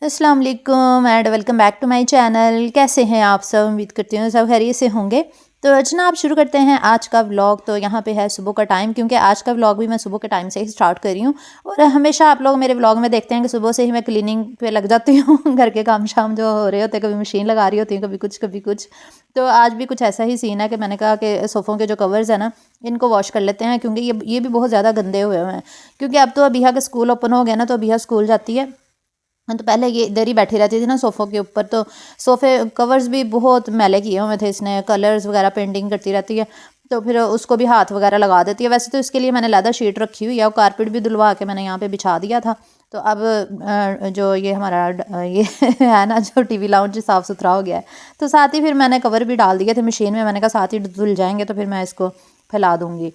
अस्सलाम वालेकुम and welcome back to my channel. कैसे हैं आप सब? उम्मीद करती हूँ सब खैरियत से होंगे। तो जनाब शुरू करते हैं आज का व्लॉग। तो यहाँ पे है सुबह का टाइम, क्योंकि आज का व्लॉग भी मैं सुबह के टाइम से ही स्टार्ट कर रही हूँ। और हमेशा आप लोग मेरे व्लॉग में देखते हैं कि सुबह से ही मैं क्लीनिंग पे लग जाती हूँ घर के काम शाम जो हो रहे होते हैं, कभी मशीन लगा रही होती हूँ, कभी कुछ कभी कुछ। तो आज भी कुछ ऐसा ही सीन है कि मैंने कहा कि सोफ़ों के जो कवर्स हैं ना, इनको वॉश कर लेते हैं, क्योंकि ये भी बहुत ज़्यादा गंदे हुए हुए हैं। क्योंकि अब तो अबिहा का स्कूल ओपन हो गया ना, तो अबिहा स्कूल जाती है। हाँ, तो पहले ये इधर ही बैठी रहती थी ना सोफ़ों के ऊपर, तो सोफ़े कवर्स भी बहुत मैले किए हुए थे इसने, कलर्स वगैरह पेंटिंग करती रहती है। तो फिर उसको भी हाथ वगैरह लगा देती है। वैसे तो इसके लिए मैंने लेदर शीट रखी हुई है और कारपेट भी धुलवा के मैंने यहाँ पे बिछा दिया था। तो अब जो ये हमारा ये है ना, जो टीवी लाउंज साफ़ सुथरा हो गया है। तो साथ ही फिर मैंने कवर भी डाल दिए थे मशीन में। मैंने कहा साथ ही धुल जाएंगे तो फिर मैं इसको फैला दूँगी।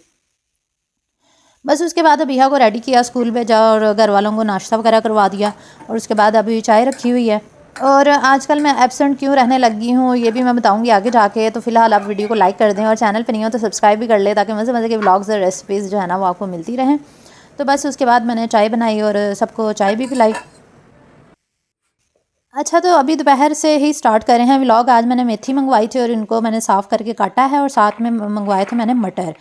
बस उसके बाद अबिहा को रेडी किया, स्कूल भेजा और घर वालों को नाश्ता वगैरह करवा दिया। और उसके बाद अभी चाय रखी हुई है। और आजकल मैं एब्सेंट क्यों रहने लगी हूँ ये भी मैं बताऊँगी आगे जाके। तो फिलहाल आप वीडियो को लाइक कर दें और चैनल पर नहीं हो तो सब्सक्राइब भी कर ले, ताकि मज़े मज़े के व्लॉग्स और रेसिपीज़ जो है ना वो आपको मिलती रहें। तो बस उसके बाद मैंने चाय बनाई और सबको चाय भी पिलाई। अच्छा, तो अभी दोपहर से ही स्टार्ट करे हैं व्लॉग। आज मैंने मेथी मंगवाई थी और इनको मैंने साफ़ करके काटा है, और साथ में मंगवाए थे मैंने मटर,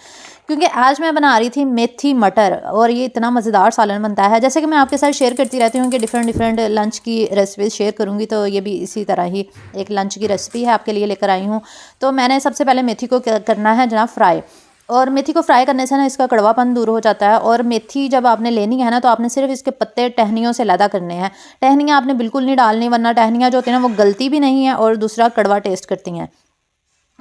क्योंकि आज मैं बना रही थी मेथी मटर। और ये इतना मज़ेदार सालन बनता है। जैसे कि मैं आपके साथ शेयर करती रहती हूँ कि डिफरेंट डिफरेंट लंच की रेसिपीज़ शेयर करूँगी, तो ये भी इसी तरह ही एक लंच की रेसिपी है आपके लिए लेकर आई हूँ। तो मैंने सबसे पहले मेथी को करना है जनाब फ्राई। और मेथी को फ्राई करने से ना इसका कड़वापन दूर हो जाता है। और मेथी जब आपने लेनी है ना, तो आपने सिर्फ इसके पत्ते टहनियों से लैदा करने हैं। टहनियाँ आपने बिल्कुल नहीं डालनी, वरना टहनियाँ जो होती हैं ना वो गलती भी नहीं है और दूसरा कड़वा टेस्ट करती हैं।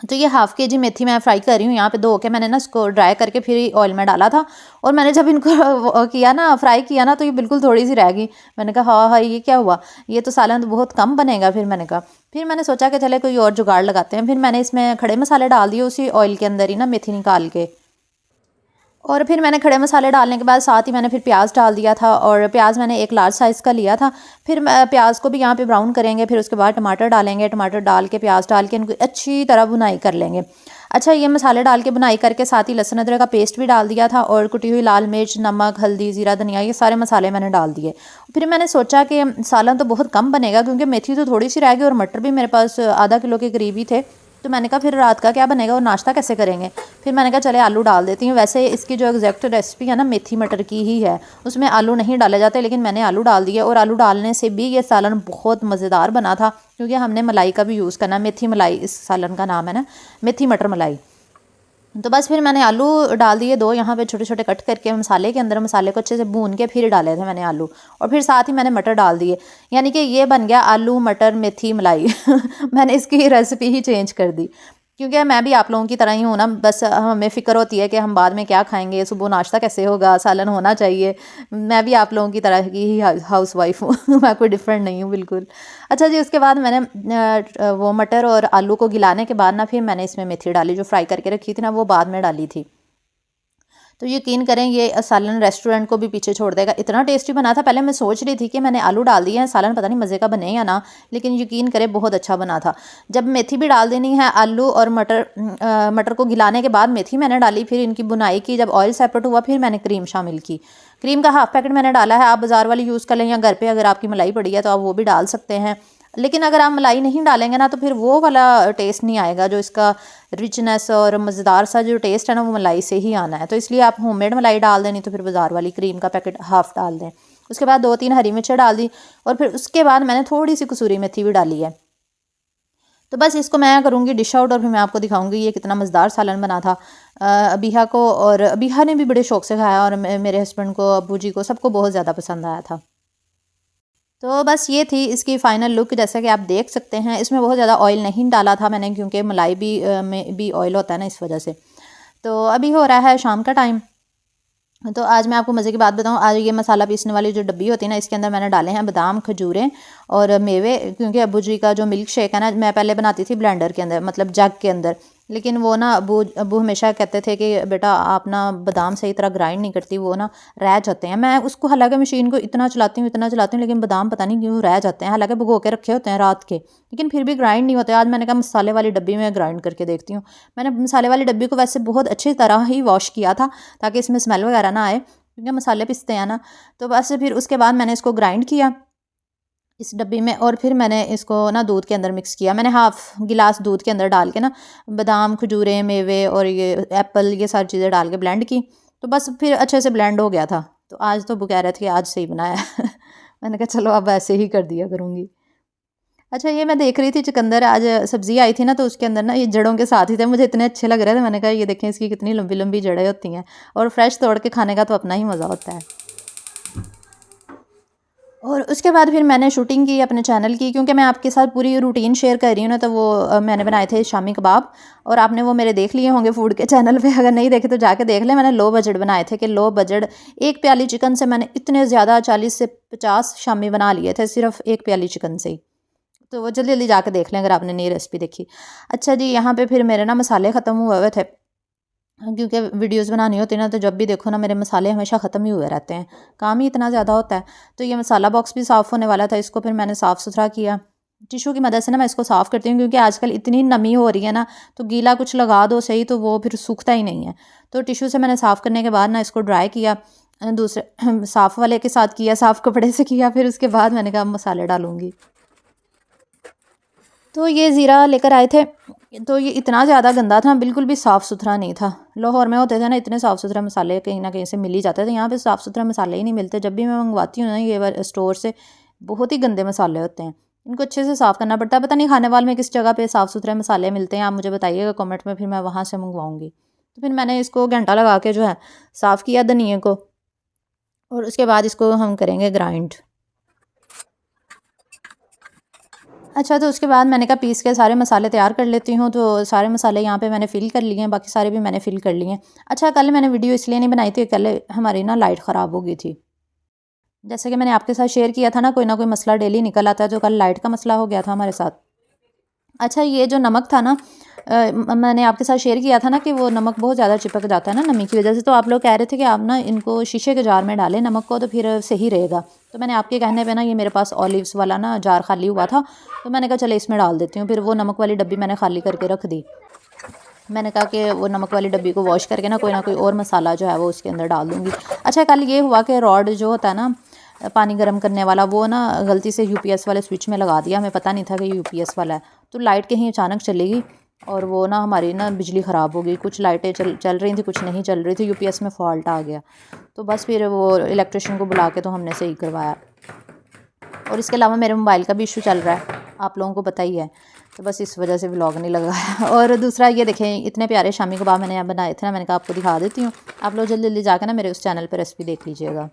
तो ये हाफ़ के जी मेथी मैं फ्राई कर रही हूँ। यहाँ पे धो के मैंने ना इसको ड्राई करके फिर ऑयल में डाला था। और मैंने जब इनको किया ना, फ्राई किया ना, तो ये बिल्कुल थोड़ी सी रह गई। मैंने कहा हाँ हाँ ये क्या हुआ, ये तो सालन तो बहुत कम बनेगा। फिर मैंने सोचा कि चले कोई और जुगाड़ लगाते हैं। फिर मैंने इसमें खड़े मसाले डाल दिए उसी ऑयल के अंदर ही ना, मेथी निकाल के। और फिर मैंने खड़े मसाले डालने के बाद साथ ही मैंने फिर प्याज डाल दिया था। और प्याज मैंने एक लार्ज साइज़ का लिया था। फिर प्याज को भी यहाँ पे ब्राउन करेंगे। फिर उसके बाद टमाटर डालेंगे, टमाटर डाल के प्याज डाल के इनको अच्छी तरह भुनाई कर लेंगे। अच्छा, ये मसाले डाल के भुनाई करके साथ ही लहसुन अदरक का पेस्ट भी डाल दिया था, और कुटी हुई लाल मिर्च, नमक, हल्दी, ज़ीरा, धनिया, ये सारे मसाले मैंने डाल दिए। फिर मैंने सोचा कि सालन तो बहुत कम बनेगा, क्योंकि मेथी तो थोड़ी सी रह गई और मटर भी मेरे पास आधा किलो के करीब ही थे। तो मैंने कहा फिर रात का क्या बनेगा और नाश्ता कैसे करेंगे। फिर मैंने कहा चले आलू डाल देती हूँ। वैसे इसकी जो एग्जैक्ट रेसिपी है ना, मेथी मटर की ही है, उसमें आलू नहीं डाले जाते, लेकिन मैंने आलू डाल दिए। और आलू डालने से भी ये सालन बहुत मज़ेदार बना था, क्योंकि हमने मलाई का भी यूज़ करना। मेथी मलाई इस सालन का नाम है ना, मेथी मटर मलाई। तो बस फिर मैंने आलू डाल दिए दो, यहाँ पे छोटे छोटे कट करके मसाले के अंदर। मसाले को अच्छे से भून के फिर डाले थे मैंने आलू। और फिर साथ ही मैंने मटर डाल दिए। यानी कि ये बन गया आलू मटर मेथी मलाई मैंने इसकी रेसिपी ही चेंज कर दी, क्योंकि मैं भी आप लोगों की तरह ही हूँ ना। बस हमें फ़िक्र होती है कि हम बाद में क्या खाएंगे, सुबह नाश्ता कैसे होगा, सालन होना चाहिए। मैं भी आप लोगों की तरह की ही हाउस वाइफ हूँ मैं कोई डिफरेंट नहीं हूँ बिल्कुल। अच्छा जी, उसके बाद मैंने वो मटर और आलू को गिलाने के बाद ना, फिर मैंने इसमें मेथी डाली, जो फ्राई करके रखी थी ना, वो बाद में डाली थी। तो यकीन करें ये सालन रेस्टोरेंट को भी पीछे छोड़ देगा, इतना टेस्टी बना था। पहले मैं सोच रही थी कि मैंने आलू डाल दिए हैं, सालन पता नहीं मज़े का बने या ना, लेकिन यकीन करें बहुत अच्छा बना था। जब मेथी भी डाल देनी है, आलू और मटर को गिलाने के बाद मेथी मैंने डाली, फिर इनकी बुनाई की। जब ऑयल सेपरेट हुआ फिर मैंने क्रीम शामिल की। क्रीम का हाफ़ पैकेट मैंने डाला है। आप बाज़ार वाली यूज़ कर लें, या घर पर अगर आपकी मलाई पड़ी है तो आप वो भी डाल सकते हैं। लेकिन अगर आप मलाई नहीं डालेंगे ना, तो फिर वो वाला टेस्ट नहीं आएगा, जो इसका रिचनेस और मज़ेदार सा जो टेस्ट है ना, वो मलाई से ही आना है। तो इसलिए आप होममेड मलाई डाल दें, नहीं तो फिर बाज़ार वाली क्रीम का पैकेट हाफ़ डाल दें। उसके बाद 2-3 हरी मिर्चें डाल दी, और फिर उसके बाद मैंने थोड़ी सी कसूरी मेथी भी डाली है। तो बस इसको मैं करूँगी डिश आउट, और फिर मैं आपको दिखाऊंगी ये कितना मज़ेदार सालन बना था। अबिहा को, और अबिहा ने भी बड़े शौक से खाया, और मेरे हस्बैंड को, अब्बू जी को, सबको बहुत ज़्यादा पसंद आया था। तो बस ये थी इसकी फ़ाइनल लुक। जैसा कि आप देख सकते हैं, इसमें बहुत ज़्यादा ऑयल नहीं डाला था मैंने, क्योंकि मलाई भी में भी ऑयल होता है ना, इस वजह से। तो अभी हो रहा है शाम का टाइम। तो आज मैं आपको मज़े की बात बताऊं, आज ये मसाला पीसने वाली जो डब्बी होती है ना, इसके अंदर मैंने डाले हैं बादाम, खजूरें और मेवे। क्योंकि अब्बू जी का जो मिल्क शेक है ना, मैं पहले बनाती थी ब्लेंडर के अंदर, मतलब जग के अंदर। लेकिन वो ना अब्बू हमेशा कहते थे कि बेटा आप ना बादाम सही तरह ग्राइंड नहीं करती, वो ना रह जाते हैं। मैं उसको हालांकि मशीन को इतना चलाती हूँ, लेकिन बादाम पता नहीं क्यों रह जाते हैं। हालांकि भिगो के रखे होते हैं रात के, लेकिन फिर भी ग्राइंड नहीं होते। आज मैंने कहा मसाले वाली डब्बी में ग्राइंड करके देखती हूँ। मैंने मसाले वाली डब्बी को वैसे बहुत अच्छी तरह ही वॉश किया था, ताकि इसमें स्मेल वगैरह ना आए, क्योंकि मसाले पिसते हैं ना। तो बस फिर उसके बाद मैंने इसको ग्राइंड किया। इस डब्बी में। और फिर मैंने इसको ना दूध के अंदर मिक्स किया। मैंने हाफ़ गिलास दूध के अंदर डाल के ना बादाम, खजूरें, मेवे और ये एप्पल, ये सारी चीज़ें डाल के ब्लेंड की। तो बस फिर अच्छे से ब्लेंड हो गया था। तो आज तो वो कह रहे थे कि आज सही बनाया है। मैंने कहा चलो अब ऐसे ही कर दिया करूँगी। अच्छा, ये मैं देख रही थी चुकंदर, आज सब्ज़ी आई थी ना, तो उसके अंदर ना ये जड़ों के साथ ही थे, मुझे इतने अच्छे लग रहे थे। मैंने कहा ये देखें इसकी कितनी लंबी लंबी जड़ें होती हैं, और फ्रेश तोड़ के खाने का तो अपना ही मज़ा होता है। और उसके बाद फिर मैंने शूटिंग की अपने चैनल की, क्योंकि मैं आपके साथ पूरी रूटीन शेयर कर रही हूँ ना। तो वो मैंने बनाए थे शामी कबाब, और आपने वो मेरे देख लिए होंगे फूड के चैनल पे। अगर नहीं देखे तो जाके देख लें। मैंने लो बजट बनाए थे कि लो बजट, एक प्याली चिकन से मैंने इतने ज़्यादा 40 से 50 शामी बना लिए थे सिर्फ एक प्याली चिकन से ही। तो वो जल्दी जल्दी जाके देख लें अगर आपने नई रेसिपी देखी। अच्छा जी, यहाँ पे फिर मेरे ना मसाले ख़त्म हुए थे, क्योंकि वीडियोस बनानी होती है ना, तो जब भी देखो ना मेरे मसाले हमेशा ख़त्म ही हुए रहते हैं, काम ही इतना ज़्यादा होता है। तो ये मसाला बॉक्स भी साफ़ होने वाला था, इसको फिर मैंने साफ़ सुथरा किया। टिशू की मदद से ना मैं इसको साफ़ करती हूँ, क्योंकि आजकल इतनी नमी हो रही है ना, तो गीला कुछ लगा दो सही तो वो फिर सूखता ही नहीं है। तो टिशू से मैंने साफ़ करने के बाद ना इसको ड्राई किया, दूसरे साफ़ वाले के साथ किया, साफ़ कपड़े से किया। फिर उसके बाद मैंने कहा मसाले डालूँगी। तो ये ज़ीरा लेकर आए थे, तो ये इतना ज़्यादा गंदा था, बिल्कुल भी साफ़ सुथरा नहीं था। लाहौर में होते थे ना इतने साफ़ सुथरे मसाले, कहीं ना कहीं से मिल ही जाते थे। यहाँ पे साफ़ सुथरे मसाले ही नहीं मिलते। जब भी मैं मंगवाती हूँ ना ये स्टोर से, बहुत ही गंदे मसाले होते हैं। इनको अच्छे से साफ़ करना पड़ता है। पता नहीं खाने वाले में किस जगह पे साफ़ सुथरे मसाले मिलते हैं, आप मुझे बताइएगा कमेंट में, फिर मैं वहाँ से मंगवाऊँगी। तो फिर मैंने इसको घंटा लगा के जो है साफ़ किया धनिए को, और उसके बाद इसको हम करेंगे ग्राइंड। अच्छा, तो उसके बाद मैंने कहा पीस के सारे मसाले तैयार कर लेती हूँ। तो सारे मसाले यहाँ पे मैंने फ़िल कर लिए हैं, बाकी सारे भी मैंने फ़िल कर लिए हैं। अच्छा, कल मैंने वीडियो इसलिए नहीं बनाई थी, कल हमारी ना लाइट ख़राब हो गई थी। जैसे कि मैंने आपके साथ शेयर किया था ना, कोई ना कोई मसला डेली निकल आता है, जो कल लाइट का मसला हो गया था हमारे साथ। अच्छा, ये जो नमक था ना, मैंने आपके साथ शेयर किया था ना कि वो नमक बहुत ज़्यादा चिपक जाता है ना नमी की वजह से। तो आप लोग कह रहे थे कि आप ना इनको शीशे के जार में डालें नमक को, तो फिर सही रहेगा। तो मैंने आपके कहने पे ना, ये मेरे पास ऑलिव्स वाला ना जार खाली हुआ था, तो मैंने कहा चलो इसमें डाल देती हूँ। फिर वो नमक वाली डब्बी मैंने खाली करके रख दी। मैंने कहा कि वो नमक वाली डब्बी को वॉश करके ना कोई और मसाला जो है वो उसके अंदर डाल दूँगी। अच्छा, कल ये हुआ कि रॉड जो होता है ना पानी गर्म करने वाला, वो ना गलती से यूपीएस वाले स्विच में लगा दिया। हमें पता नहीं था कि यूपीएस वाला है। तो लाइट कहीं अचानक चली गई, और वो ना हमारी ना बिजली ख़राब हो गई। कुछ लाइटें चल रही थी, कुछ नहीं चल रही थी, यूपीएस में फ़ॉल्ट आ गया। तो बस फिर वो इलेक्ट्रिशियन को बुला के तो हमने सही करवाया। और इसके अलावा मेरे मोबाइल का भी इशू चल रहा है, आप लोगों को पता ही है। तो बस इस वजह से व्लॉग नहीं लगाया। और दूसरा ये देखें, इतने प्यारे शामी कबाब मैंने यहाँ बनाए थे ना, मैंने कहा आपको दिखा देती हूँ। आप लोग जल्दी जल्दी जाकर ना मेरे उस चैनल पर रेसिपी देख लीजिएगा।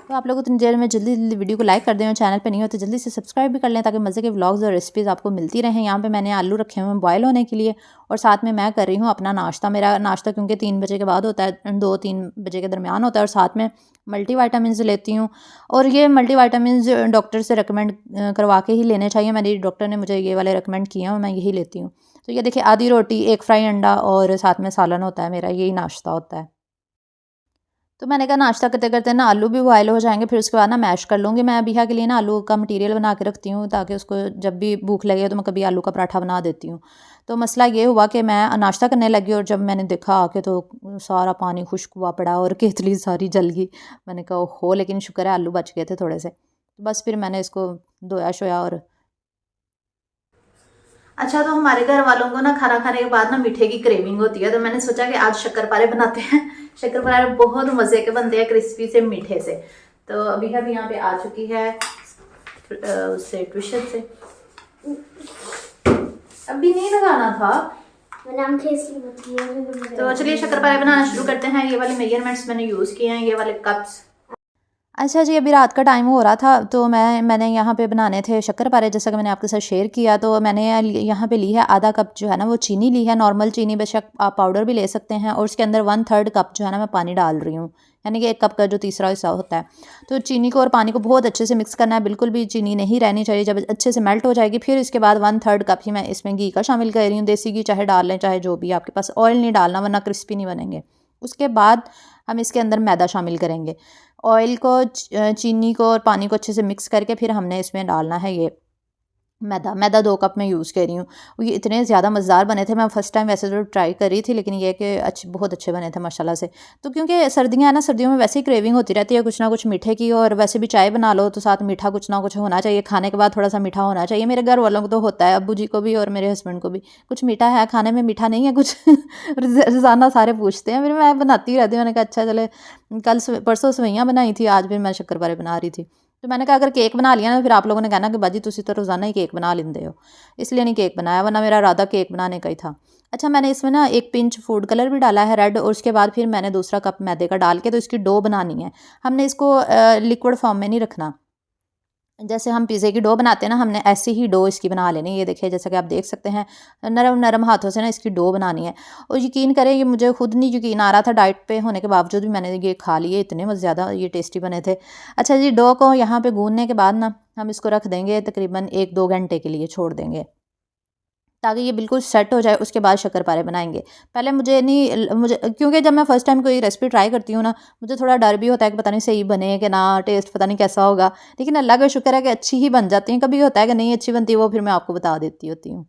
तो आप लोग उतनी देर में जल्दी जल्दी वीडियो को लाइक कर दें, और चैनल पे नहीं हो तो जल्दी से सब्सक्राइब भी कर लें, ताकि मज़े के व्लॉग्स और रेसिपीज़ आपको मिलती रहें। यहाँ पे मैंने आलू रखे हुए हैं बॉयल होने के लिए, और साथ में मैं कर रही हूँ अपना नाश्ता। मेरा नाश्ता क्योंकि 3 बजे के बाद होता है, 2-3 बजे के दरमियान होता है, और साथ में मल्टीविटामिन्स लेती हूँ। और ये मल्टीविटामिन्स डॉक्टर से रिकमेंड करवा के ही लेने चाहिए। मेरी डॉक्टर ने मुझे ये वाले रिकमेंड किए हैं, और मैं यही लेती हूँ। तो ये देखिए, आधी रोटी, एक फ्राई अंडा और साथ में सालन होता है मेरा, यही नाश्ता होता है। तो मैंने कहा नाश्ता करते करते ना आलू भी बॉयल हो जाएंगे, फिर उसके बाद ना मैश कर लूँगी। मैं अबिहा के लिए ना आलू का मटीरियल बना के रखती हूँ, ताकि उसको जब भी भूख लगे तो मैं कभी आलू का पराठा बना देती हूँ। तो मसला ये हुआ कि मैं नाश्ता करने लगी, और जब मैंने देखा आके तो सारा पानी खुश्क हुआ पड़ा, और केतली सारी जल गई। मैंने कहा हो, लेकिन शुक्र है आलू बच गए थे थोड़े से। तो बस फिर मैंने इसको धोया शोया। और अच्छा, तो हमारे घर वालों को ना खाना खाने के बाद ना मीठे की क्रेविंग होती है, तो मैंने सोचा कि आज शक्करपारे बनाते हैं। शक्करपारे बहुत मज़े के बनते हैं, क्रिस्पी से मीठे से। तो अभी यहाँ पे आ चुकी है उससे ट्यूशन से। अभी नहीं लगाना था, नाम थे इसलिए। तो चलिए शक्करपारे बनाना शुरू करते हैं। ये वाले मेजरमेंट्स मैंने यूज़ किए हैं, ये वाले कप्स। अच्छा जी, अभी रात का टाइम हो रहा था, तो मैंने यहाँ पे बनाने थे शक्करपारे, जैसा कि मैंने आपके साथ शेयर किया। तो मैंने यहाँ पे ली है आधा कप जो है ना वो चीनी ली है, नॉर्मल चीनी, बेशक आप पाउडर भी ले सकते हैं। और उसके अंदर 1/3 कप जो है ना मैं पानी डाल रही हूँ, यानी कि 1 कप का जो तीसरा हिस्सा होता है। तो चीनी को और पानी को बहुत अच्छे से मिक्स करना है, बिल्कुल भी चीनी नहीं रहनी चाहिए। जब अच्छे से मेल्ट हो जाएगी, फिर इसके बाद 1/3 कप ही मैं इसमें घी का शामिल कर रही हूँ। देसी घी चाहे डाल लें, चाहे जो भी आपके पास, ऑयल नहीं डालना वरना क्रिस्पी नहीं बनेंगे। उसके बाद हम इसके अंदर मैदा शामिल करेंगे। ऑयल को, चीनी को और पानी को अच्छे से मिक्स करके फिर हमने इसमें डालना है ये मैदा 2 कप मैं यूज़ कर रही हूँ। ये इतने ज़्यादा मज़ेदार बने थे, मैं फ़र्स्ट टाइम वैसे तो ट्राई कर रही थी, लेकिन ये है कि बहुत अच्छे बने थे माशाल्लाह से। तो क्योंकि सर्दियाँ हैं ना, सर्दियों में वैसे ही क्रेविंग होती रहती है कुछ ना कुछ मीठे की, और वैसे भी चाय बना लो तो साथ मीठा कुछ ना कुछ होना चाहिए, खाने के बाद थोड़ा-सा मीठा होना चाहिए। मेरे घर वालों को तो होता है, अब्बू जी को भी और मेरे हस्बैंड को भी। कुछ मीठा है खाने में, मीठा नहीं है कुछ? रोज़ाना सारे पूछते हैं, फिर मैं बनाती रहती हूँ। मैंने कहा अच्छा चले, कल परसों सेवइयाँ बनाई थी, आज फिर मैं शक्करपारे बना रही थी। तो मैंने कहा अगर केक बना लिया ना, फिर आप लोगों ने कहना कि बाजी तुसी तो रोज़ाना ही केक बना लेंदे हो, इसलिए नहीं केक बनाया, वरना मेरा इरादा केक बनाने का ही था। अच्छा, मैंने इसमें ना 1 पिंच फूड कलर भी डाला है रेड, और उसके बाद फिर मैंने दूसरा कप मैदे का डाल के तो इसकी डो बनानी है। हमने इसको लिक्विड फॉर्म में नहीं रखना, जैसे हम पिज़्ज़े की डो बनाते हैं ना, हमने ऐसी ही डो इसकी बना लेनी है। ये देखिए, जैसा कि आप देख सकते हैं, नरम नरम हाथों से ना इसकी डो बनानी है। और यकीन करें, ये मुझे खुद नहीं यकीन आ रहा था, डाइट पे होने के बावजूद भी मैंने ये खा लिए, इतने ज़्यादा ये टेस्टी बने थे। अच्छा जी, डो को यहाँ पे गूँदने के बाद ना हम इसको रख देंगे तकरीबन 1-2 घंटे के लिए छोड़ देंगे, ताकि ये बिल्कुल सेट हो जाए। उसके बाद शक्करपारे बनाएँगे। पहले मुझे नहीं ल मुझे क्योंकि जब मैं फर्स्ट टाइम कोई रेसिपी ट्राई करती हूँ ना, मुझे थोड़ा डर भी होता है कि पता नहीं सही बने कि ना, टेस्ट पता नहीं कैसा होगा। लेकिन अल्लाह का शुक्र है कि अच्छी ही बन जाती हैं। कभी होता है कि नहीं अच्छी बनती, वो फिर मैं आपको बता देती होती हूँ।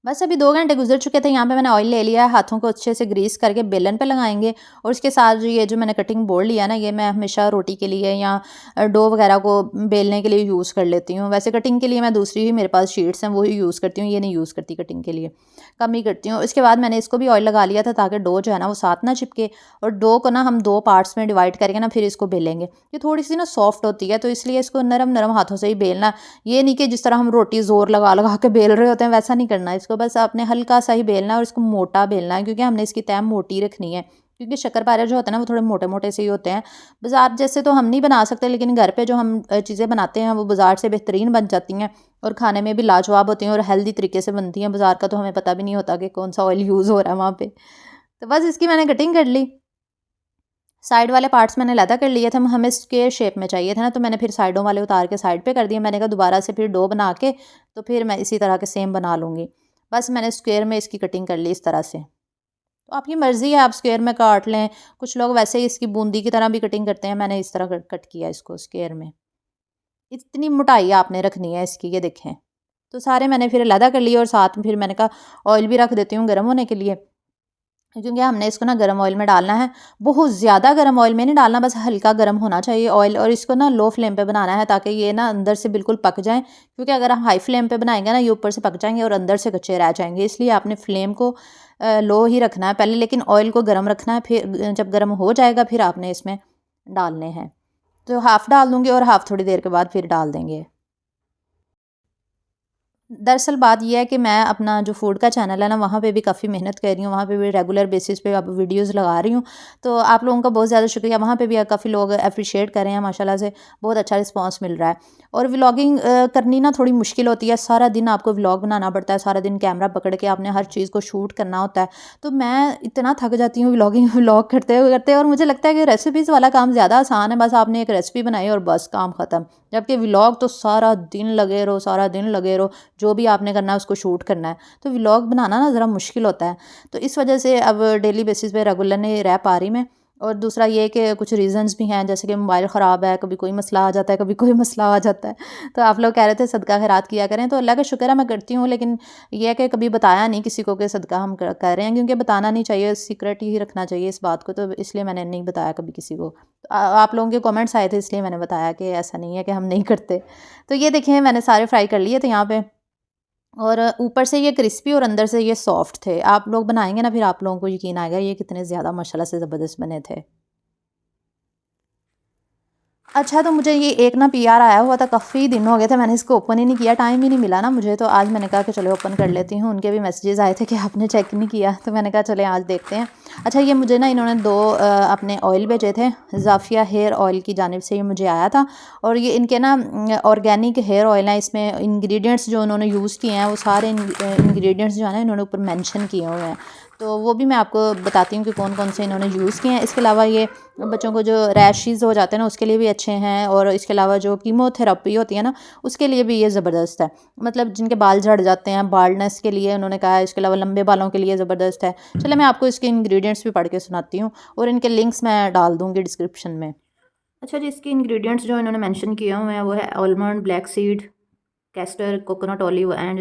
बस अभी 2 घंटे गुज़र चुके थे, यहाँ पे मैंने ऑयल ले लिया है, हाथों को अच्छे से ग्रीस करके बेलन पे लगाएँगे, और उसके साथ जो ये जो मैंने कटिंग बोर्ड लिया है ना, ये मैं हमेशा रोटी के लिए या डो वगैरह को बेलने के लिए यूज़ कर लेती हूँ। वैसे कटिंग के लिए मैं दूसरी ही मेरे पास शीट्स हैं, वही यूज़ करती हूँ, ये नहीं यूज़ करती कटिंग के लिए, कम ही करती हूँ। इसके बाद मैंने इसको भी ऑयल लगा लिया था, ताकि डो जो है ना वो साथ ना चिपके, और डो को ना हम 2 पार्ट्स में डिवाइड करके ना फिर इसको बेलेंगे। ये थोड़ी-सी ना सॉफ्ट होती है, तो इसलिए इसको नरम-नरम हाथों से ही बेलना। ये नहीं कि जिस तरह हम रोटी ज़ोर लगा-लगा के बेल रहे होते हैं, वैसा नहीं करना है इसको, बस आपने हल्का-सा ही बेलना है, और इसको मोटा बेलना है, क्योंकि हमने इसकी तह मोटी रखनी है। क्योंकि शक्करपारे जो होते हैं ना, वो थोड़े मोटे-मोटे से ही होते हैं। बाज़ार जैसे तो हम नहीं बना सकते, लेकिन घर पे जो हम चीज़ें बनाते हैं, वो बाज़ार से बेहतरीन बन जाती हैं, और खाने में भी लाजवाब होती हैं, और हेल्दी तरीके से बनती हैं। बाज़ार का तो हमें पता भी नहीं होता कि कौन-सा ऑयल यूज़ हो रहा है वहाँ पे। तो बस इसकी मैंने कटिंग कर ली। साइड वाले पार्ट्स मैंने अलहदा कर लिए थे, हमें स्क्वायर शेप में चाहिए था ना, तो मैंने फिर साइडों वाले उतार के साइड पे कर दिए। मैंने कहा दोबारा से फिर डो बना के तो फिर मैं इसी तरह के सेम बना लूँगी। बस मैंने स्क्वायर में इसकी कटिंग कर ली इस तरह से। तो आपकी मर्ज़ी है, आप स्क्वायर में काट लें, कुछ लोग वैसे ही इसकी बूंदी की तरह भी कटिंग करते हैं, मैंने इस तरह कट कट किया इसको स्क्वायर में। इतनी मोटाई आपने रखनी है इसकी, ये देखें। तो सारे मैंने फिर अलहदा कर लिए, और साथ में फिर मैंने कहा ऑयल भी रख देती हूँ गर्म होने के लिए, क्योंकि हमने इसको ना गर्म ऑयल में डालना है। बहुत ज़्यादा गर्म ऑयल में नहीं डालना, बस हल्का गर्म होना चाहिए ऑयल, और इसको ना लो फ्लेम पे बनाना है, ताकि ये ना अंदर से बिल्कुल पक जाएँ। क्योंकि अगर हम हाई फ्लेम पे बनाएँगे ना, ये ऊपर से पक जाएँगे और अंदर से कच्चे रह जाएँगे। इसलिए आपने फ्लेम को लो ही रखना है पहले, लेकिन ऑयल को गर्म रखना है, फिर जब गर्म हो जाएगा फिर आपने इसमें डालने हैं। तो हाफ़ डाल दूँगी, और हाफ़ थोड़ी देर के बाद फिर डाल देंगे। दरअसल बात ये है कि मैं अपना जो फूड का चैनल है ना, वहाँ पे भी काफ़ी मेहनत कर रही हूँ, वहाँ पे भी रेगुलर बेसिस पे अब वीडियोस लगा रही हूँ। तो आप लोगों का बहुत ज़्यादा शुक्रिया, वहाँ पे भी काफ़ी लोग अप्रिशिएट कर रहे हैं माशाल्लाह से, बहुत अच्छा रिस्पांस मिल रहा है। और व्लॉगिंग करनी ना थोड़ी मुश्किल होती है, सारा दिन आपको व्लॉग बनाना पड़ता है, सारा दिन कैमरा पकड़ के आपने हर चीज़ को शूट करना होता है। तो मैं इतना थक जाती हूँ व्लॉगिंग व्लॉग करते और मुझे लगता है कि रेसिपीज़ वाला काम ज़्यादा आसान है, बस आपने एक रेसिपी बनाई और बस काम ख़त्म। जबकि व्लॉग तो सारा दिन लगे रहो, सारा दिन लगे रहो, जो भी आपने करना है उसको शूट करना है। तो व्लॉग बनाना ना ज़रा मुश्किल होता है। तो इस वजह से अब डेली बेसिस पे रेगुलर नहीं रह पा रही मैं। और दूसरा ये कि कुछ रीज़न्स भी हैं, जैसे कि मोबाइल ख़राब है, कभी कोई मसला आ जाता है, कभी कोई मसला आ जाता है। तो आप लोग कह रहे थे सदका खैरात किया करें, तो अल्लाह का शुक्र है मैं करती हूँ, लेकिन ये है कि कभी बताया नहीं किसी को कि सदका हम कर रहे हैं, क्योंकि बताना नहीं चाहिए, सीक्रेट ही रखना चाहिए इस बात को, तो इसलिए मैंने नहीं बताया कभी किसी को। तो आप लोगों के कमेंट्स आए थे, इसलिए मैंने बताया कि ऐसा नहीं है कि हम नहीं करते। तो ये देखिए मैंने सारे फ्राई कर लिए थे यहाँ पे, और ऊपर से ये क्रिस्पी और अंदर से ये सॉफ्ट थे। आप लोग बनाएँगे ना, फिर आप लोगों को यकीन आएगा ये कितने ज़्यादा माशाल्लाह से ज़बरदस्त बने थे। अच्छा, तो मुझे ये एक ना पीआर आया हुआ था, काफ़ी दिन हो गए थे मैंने इसको ओपन ही नहीं किया, टाइम ही नहीं मिला ना मुझे, तो आज मैंने कहा कि चलो ओपन कर लेती हूँ। उनके भी मैसेजेस आए थे कि आपने चेक नहीं किया, तो मैंने कहा चले आज देखते हैं। अच्छा, ये मुझे ना इन्होंने 2 अपने ऑयल भेजे थे, ज़ाफ़िया हेयर ऑयल की जानिब से ये मुझे आया था, और ये इनके ना ऑर्गेनिक हेयर ऑयल है। इसमें इंग्रेडिएंट्स जो उन्होंने यूज़ किए हैं, वो सारे इंग्रेडिएंट्स जो है ना इन्होंने ऊपर मेंशन किए हुए हैं, तो वो भी मैं आपको बताती हूँ कि कौन-कौन से इन्होंने यूज़ किए हैं। इसके अलावा ये बच्चों को जो रैशेज़ हो जाते हैं ना, उसके लिए भी अच्छे हैं, और इसके अलावा जो कीमोथेरेपी होती है ना, उसके लिए भी ये ज़बरदस्त है। मतलब जिनके बाल झड़ जाते हैं, बाल्डनेस के लिए उन्होंने कहा है, इसके अलावा लंबे बालों के लिए ज़बरदस्त है। चलिए मैं आपको इसके इंग्रेडिएंट्स भी पढ़ के सुनाती हूँ, और इनके लिंक्स मैं डाल दूँगी डिस्क्रिप्शन में। अच्छा जी, इसके इंग्रेडिएंट्स जो इन्होंने मेंशन किए हुए हैं वो है almond, black seed, castor, coconut olive and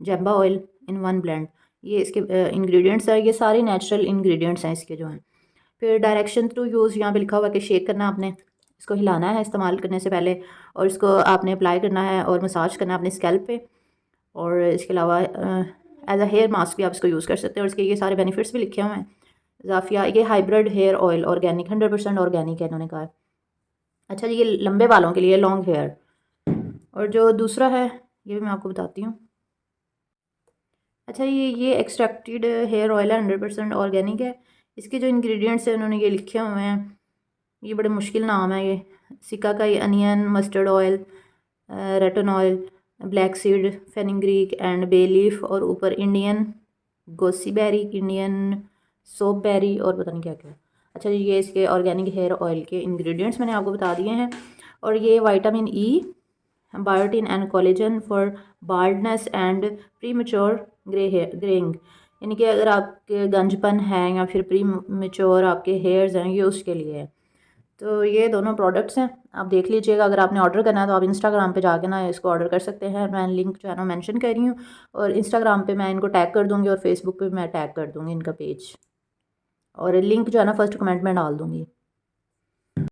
jamba oil in one blend. ये इसके इंग्रेडिएंट्स हैं, ये सारे नेचुरल इंग्रेडिएंट्स हैं इसके जो हैं। फिर डायरेक्शन टू यूज़ यहाँ पे लिखा हुआ है कि शेक करना आपने, इसको हिलाना है इस्तेमाल करने से पहले, और इसको आपने अप्लाई करना है और मसाज करना है अपने स्कैल्प पे। और इसके अलावा एज अ हेयर मास्क भी आप इसको यूज़ कर सकते हैं, और इसके ये सारे बेनिफिट्स भी लिखे हुए हैं। ज़ाफ़िया ये hybrid hair oil organic 100% organic है इन्होंने कहा। अच्छा जी, ये लंबे बालों के लिए, लॉन्ग हेयर। और जो दूसरा है ये भी मैं आपको बताती हूँ। अच्छा, ये एक्सट्रैक्टेड हेयर ऑयल है, 100% ऑर्गेनिक है। इसके जो इंग्रेडिएंट्स हैं उन्होंने ये लिखे हुए हैं, ये बड़े मुश्किल नाम है ये। Shikakai onion, mustard oil, retinol, black seed, fenugreek and bay leaf, और ऊपर Indian gooseberry, Indian soap berry, और पता नहीं क्या क्या। अच्छा जी, ये इसके ऑर्गेनिक हेयर ऑयल के इंग्रेडिएंट्स मैंने आपको बता दिए हैं। और ये vitamin E, biotin and collagen for baldness and premature greying, यानी कि अगर आपके गंजपन है या फिर प्री मेच्योर आपके हेयर्स हैं, ये उसके लिए है। तो ये दोनों प्रोडक्ट्स हैं, आप देख लीजिएगा। अगर आपने ऑर्डर करना है तो आप इंस्टाग्राम पे जाके ना इसको ऑर्डर कर सकते हैं। मैं लिंक जो है ना मेंशन कर रही हूँ, और इंस्टाग्राम पे मैं इनको टैग कर दूँगी और फेसबुक पे मैं टैग कर दूँगी इनका पेज, और लिंक जो है ना फर्स्ट कमेंट में डाल दूँगी।